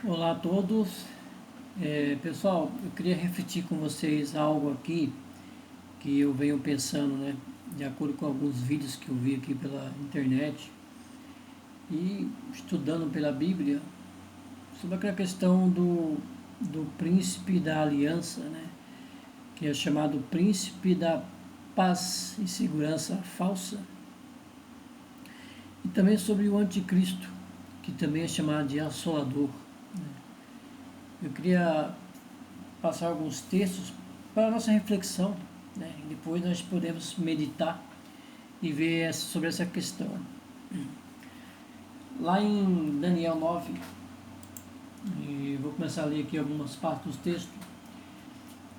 Olá a todos. Pessoal, eu queria refletir com vocês algo aqui que eu venho pensando, né, de acordo com alguns vídeos que eu vi aqui pela internet e estudando pela Bíblia, sobre aquela questão do príncipe da aliança, né, que é chamado príncipe da paz e segurança falsa, e também sobre o anticristo, que também é chamado de assolador. Eu queria passar alguns textos para a nossa reflexão, né? E depois nós podemos meditar e ver sobre essa questão. Lá em Daniel 9, e vou começar a ler aqui algumas partes do texto,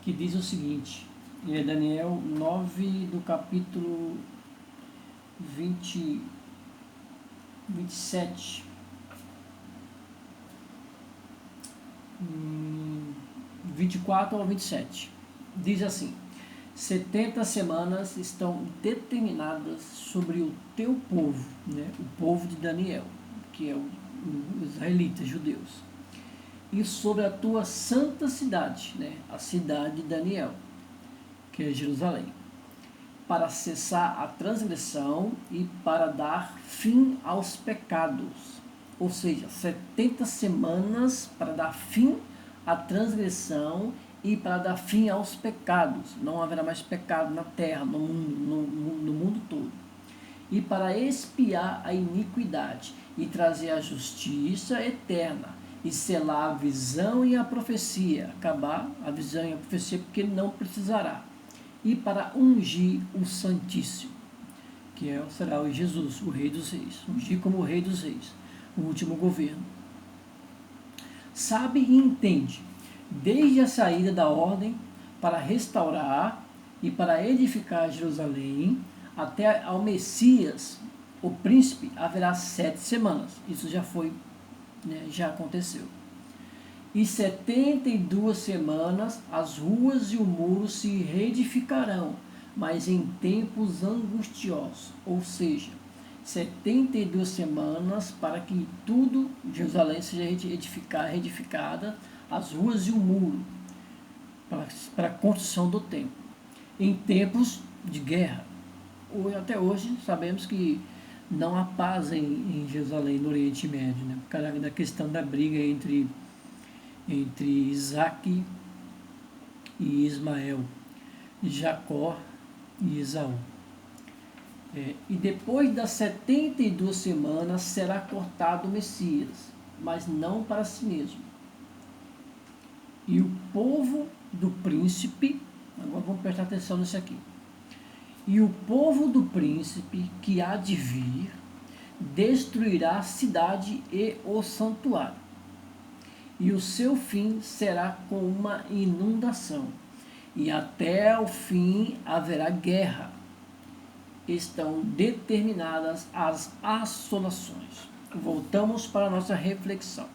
que diz o seguinte, é Daniel 9, do capítulo 27, 24 ao 27. Diz assim: 70 semanas estão determinadas sobre o teu povo, né? O povo de Daniel, que é os israelitas, judeus, e sobre a tua santa cidade, né? A cidade de Daniel, que é Jerusalém, para cessar a transgressão e para dar fim aos pecados. Ou seja, 70 semanas para dar fim à transgressão e para dar fim aos pecados. Não haverá mais pecado na terra, no mundo todo. E para expiar a iniquidade e trazer a justiça eterna e selar a visão e a profecia. Acabar a visão e a profecia, porque não precisará. E para ungir o Santíssimo, que será o Jesus, o Rei dos Reis. Ungir como o Rei dos Reis, o último governo. Sabe e entende, desde a saída da ordem para restaurar e para edificar Jerusalém, até ao Messias, o príncipe, haverá 7 semanas. Isso já foi, né, já aconteceu. E 72 semanas as ruas e o muro se reedificarão, mas em tempos angustiosos. Ou seja, 72 semanas para que tudo, Jerusalém, seja reedificada, as ruas e o muro, para a construção do templo. Em tempos de guerra. Até hoje sabemos que não há paz em Jerusalém, no Oriente Médio, né? Por causa da questão da briga entre Isaac e Ismael, Jacó e Esaú. E depois das 72 semanas será cortado o Messias, mas não para si mesmo. E o povo do príncipe, agora vamos prestar atenção nisso aqui. E o povo do príncipe que há de vir destruirá a cidade e o santuário. E o seu fim será com uma inundação, e até o fim haverá guerra. Estão determinadas as assolações. Voltamos para a nossa reflexão.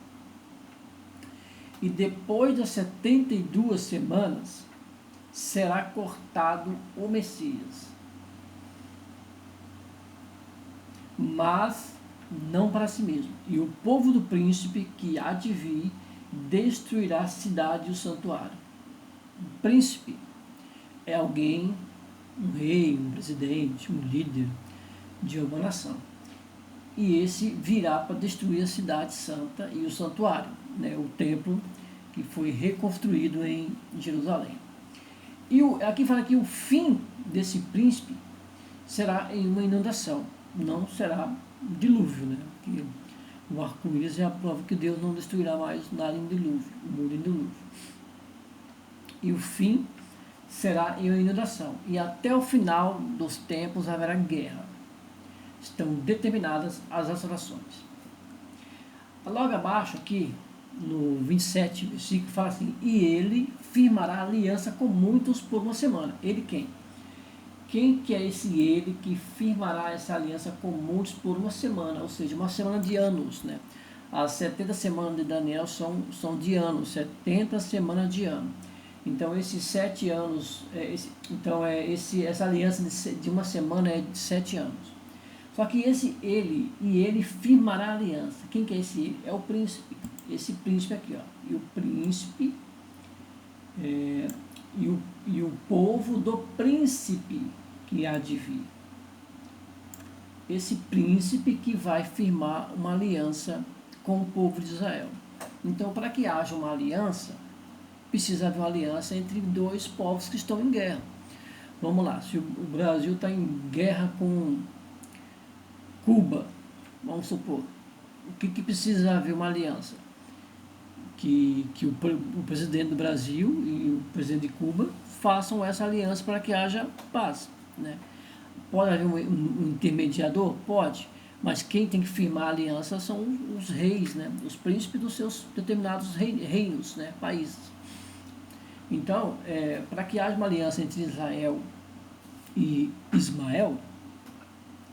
E depois das 72 semanas, será cortado o Messias. Mas não para si mesmo. E o povo do príncipe que há de vir destruirá a cidade e o santuário. O príncipe é alguém, um rei, um presidente, um líder de uma nação. E esse virá para destruir a cidade santa e o santuário, né, o templo que foi reconstruído em Jerusalém. E aqui fala que o fim desse príncipe será em uma inundação, não será dilúvio, né? Que o arco-íris é a prova que Deus não destruirá mais nada em dilúvio, o mundo em dilúvio. E o fim será em uma inundação, e até o final dos tempos haverá guerra. Estão determinadas as assolações. Logo abaixo aqui, no 27 versículo, fala assim: e ele firmará aliança com muitos por uma semana. Ele quem? Quem que é esse ele que firmará essa aliança com muitos por uma semana? Ou seja, uma semana de anos, né? As 70 semanas de Daniel são de anos, 70 semanas de ano. Então, esses 7 anos, essa aliança de uma semana é de 7 anos. Só que ele firmará a aliança. Quem que é esse ele? É o príncipe. esse príncipe aqui, ó, e o príncipe e o povo do príncipe que há de vir. Esse príncipe que vai firmar uma aliança com o povo de Israel. Então, para que haja uma aliança, precisa haver uma aliança entre dois povos que estão em guerra. Vamos lá, se o Brasil está em guerra com Cuba, vamos supor, o que precisa haver uma aliança? Que o presidente do Brasil e o presidente de Cuba façam essa aliança para que haja paz, né? Pode haver um intermediador? Pode, mas quem tem que firmar a aliança são os reis, né? Os príncipes dos seus determinados reinos, né? Países. Então, para que haja uma aliança entre Israel e Ismael,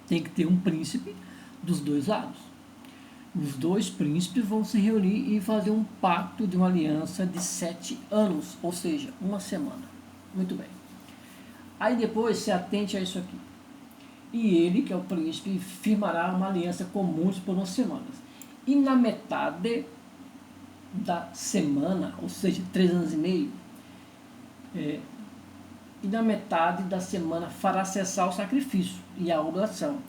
tem que ter um príncipe dos dois lados. Os dois príncipes vão se reunir e fazer um pacto de uma aliança de 7 anos, ou seja, uma semana. Muito bem. Aí depois se atente a isso aqui. E ele, que é o príncipe, firmará uma aliança comum por umas semanas. E na metade da semana, ou seja, 3 anos e meio, e na metade da semana fará cessar o sacrifício e a oblação.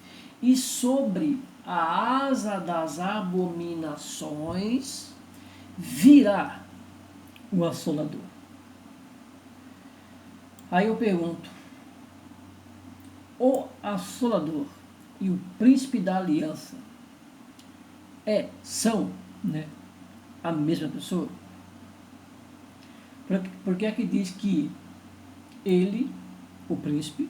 E sobre a asa das abominações virá o assolador. Aí eu pergunto, o assolador e o príncipe da aliança são, né, a mesma pessoa? Por que é que diz que ele, o príncipe,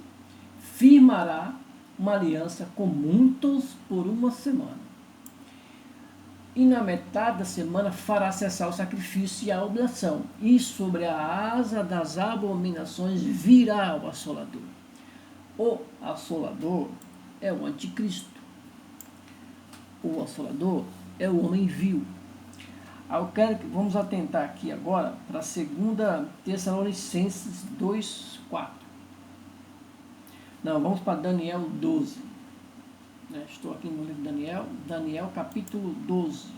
firmará uma aliança com muitos por uma semana? E na metade da semana fará cessar o sacrifício e a oblação, e sobre a asa das abominações virá o assolador. O assolador é o anticristo. O assolador é o homem vil. Vamos atentar aqui agora para 2 Tessalonicenses 2:4. Não, vamos para Daniel 12. Estou aqui no livro de Daniel capítulo 12.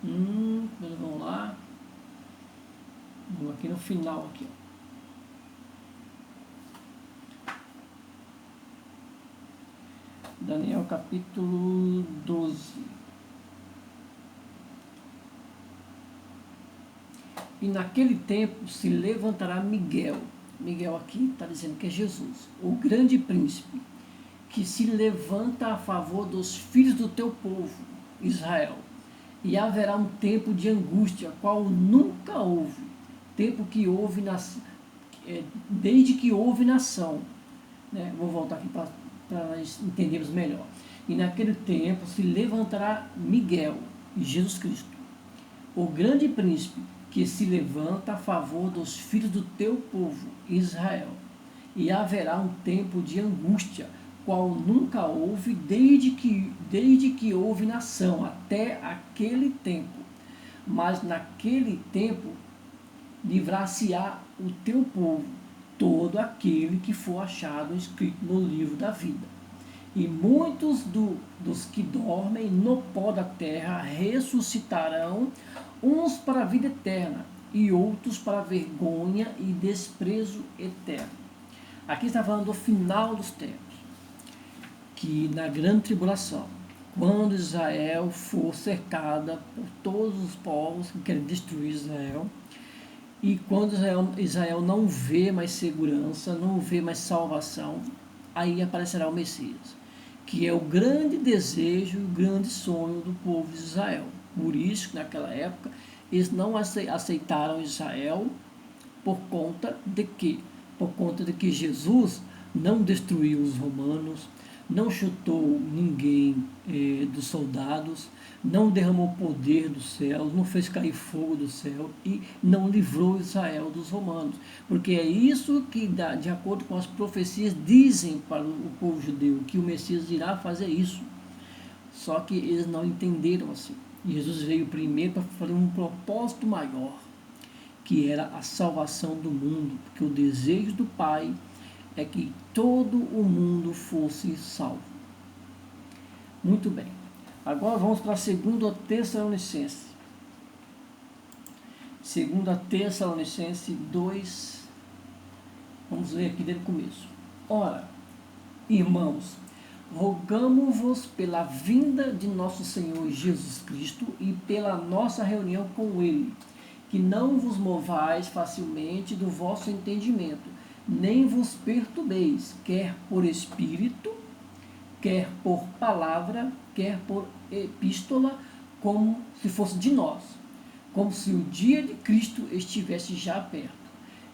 Vamos lá. Vamos aqui no final aqui, ó. Daniel capítulo 12. E naquele tempo se levantará Miguel. Miguel aqui está dizendo que é Jesus, o grande príncipe, que se levanta a favor dos filhos do teu povo, Israel. E haverá um tempo de angústia, qual nunca houve. Tempo que houve, desde que houve nação. Né? Vou voltar aqui para nós entendermos melhor. E naquele tempo se levantará Miguel, Jesus Cristo, o grande príncipe, que se levanta a favor dos filhos do teu povo, Israel. E haverá um tempo de angústia, qual nunca houve desde que houve nação, até aquele tempo. Mas naquele tempo livrar-se-á o teu povo, todo aquele que for achado escrito no livro da vida. E muitos dos que dormem no pó da terra ressuscitarão, uns para a vida eterna e outros para a vergonha e desprezo eterno. Aqui está falando do final dos tempos, que na grande tribulação, quando Israel for cercada por todos os povos que querem destruir Israel, e quando Israel não vê mais segurança, não vê mais salvação, aí aparecerá o Messias, que é o grande desejo, o grande sonho do povo de Israel. Por isso, naquela época, eles não aceitaram Israel por conta de quê? Por conta de que Jesus não destruiu os romanos, não chutou ninguém dos soldados, não derramou poder dos céus, não fez cair fogo do céu e não livrou Israel dos romanos. Porque é isso que, de acordo com as profecias, dizem para o povo judeu, que o Messias irá fazer isso. Só que eles não entenderam assim. Jesus veio primeiro para fazer um propósito maior, que era a salvação do mundo, porque o desejo do Pai é que todo o mundo fosse salvo. Muito bem. Agora vamos para a 2 Tessalonicenses. 2 Tessalonicenses 2. Vamos ler aqui desde o começo. Ora, irmãos, rogamo-vos pela vinda de nosso Senhor Jesus Cristo e pela nossa reunião com Ele, que não vos movais facilmente do vosso entendimento, nem vos perturbeis, quer por espírito, quer por palavra, quer por epístola, como se fosse de nós, como se o dia de Cristo estivesse já perto.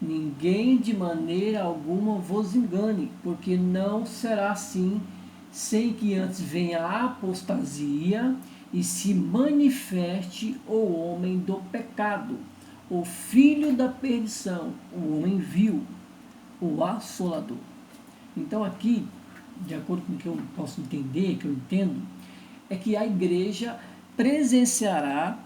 Ninguém de maneira alguma vos engane, porque não será assim, sem que antes venha a apostasia e se manifeste o homem do pecado, o filho da perdição, o homem vil, o assolador. Então aqui, de acordo com o que eu posso entender, que eu entendo, é que a igreja presenciará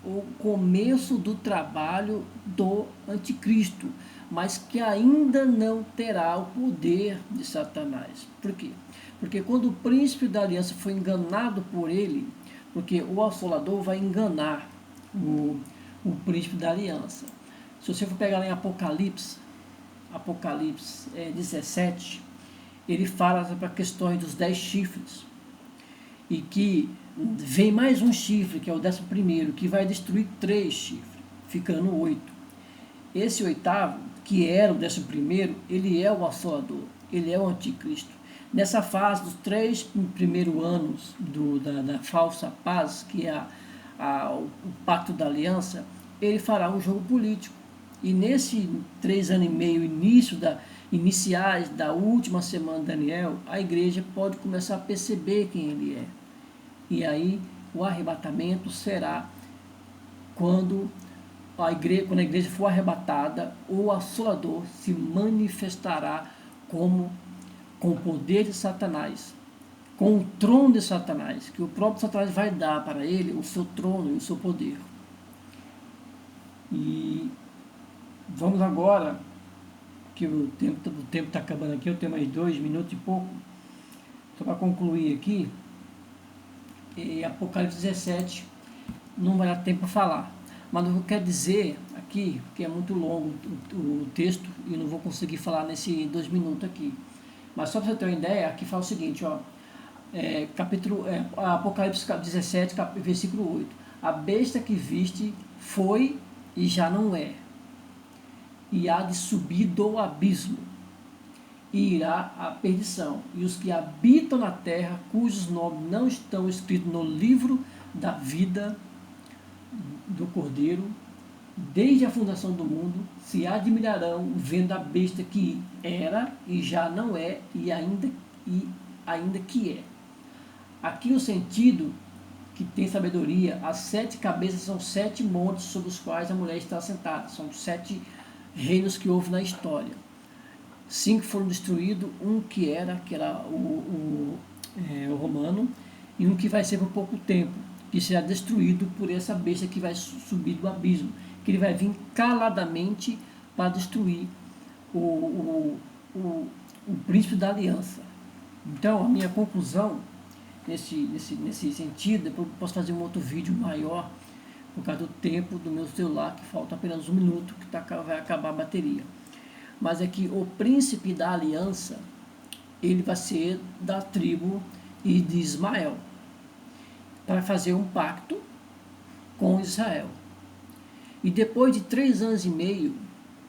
o começo do trabalho do anticristo, mas que ainda não terá o poder de Satanás. Por quê? Porque quando o príncipe da aliança foi enganado por ele, porque o assolador vai enganar o príncipe da aliança. Se você for pegar lá em Apocalipse 17, ele fala para questões dos 10 chifres, e que vem mais um chifre, que é o 11º, que vai destruir 3 chifres, ficando 8. Esse 8º, que era o 11º, ele é o assolador, ele é o anticristo. Nessa fase dos 3 primeiros anos da falsa paz, que é o pacto da aliança, ele fará um jogo político. E nesse 3 anos e meio, iniciais da última semana de Daniel, a igreja pode começar a perceber quem ele é. E aí o arrebatamento será quando a igreja for arrebatada, o assolador se manifestará com o poder de Satanás, com o trono de Satanás, que o próprio Satanás vai dar para ele o seu trono e o seu poder. E vamos agora, que o tempo está acabando aqui, eu tenho mais 2 minutos e pouco, só para concluir aqui. Apocalipse 17 não vai dar tempo para falar, mas o que eu quero dizer aqui, que é muito longo o texto e não vou conseguir falar nesses 2 minutos aqui, mas só para você ter uma ideia, aqui fala o seguinte, Apocalipse 17, versículo 8: a besta que viste foi e já não é, e há de subir do abismo, e irá à perdição, e os que habitam na terra, cujos nomes não estão escritos no livro da vida do Cordeiro, desde a fundação do mundo, se admirarão vendo a besta que era e já não é, e ainda que é. Aqui o sentido que tem sabedoria, as 7 cabeças são 7 montes sobre os quais a mulher está sentada, são 7 reinos que houve na história. 5 foram destruídos, um que era o romano, e um que vai ser por pouco tempo, que será destruído por essa besta que vai subir do abismo, que ele vai vir caladamente para destruir o príncipe da aliança. Então, a minha conclusão, nesse sentido, depois eu posso fazer um outro vídeo maior, por causa do tempo do meu celular, que falta apenas 1 minuto, que vai acabar a bateria. Mas é que o príncipe da aliança, ele vai ser da tribo de Ismael, para fazer um pacto com Israel. E depois de 3 anos e meio,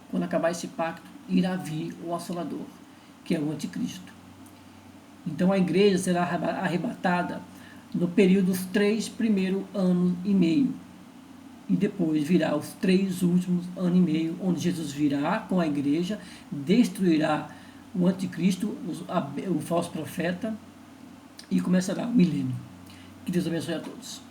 quando acabar esse pacto, irá vir o assolador, que é o anticristo. Então a igreja será arrebatada no período dos 3 primeiros anos e meio. E depois virá os 3 últimos anos e meio, onde Jesus virá com a igreja, destruirá o anticristo, o falso profeta, e começará o milênio. Que Deus abençoe a todos.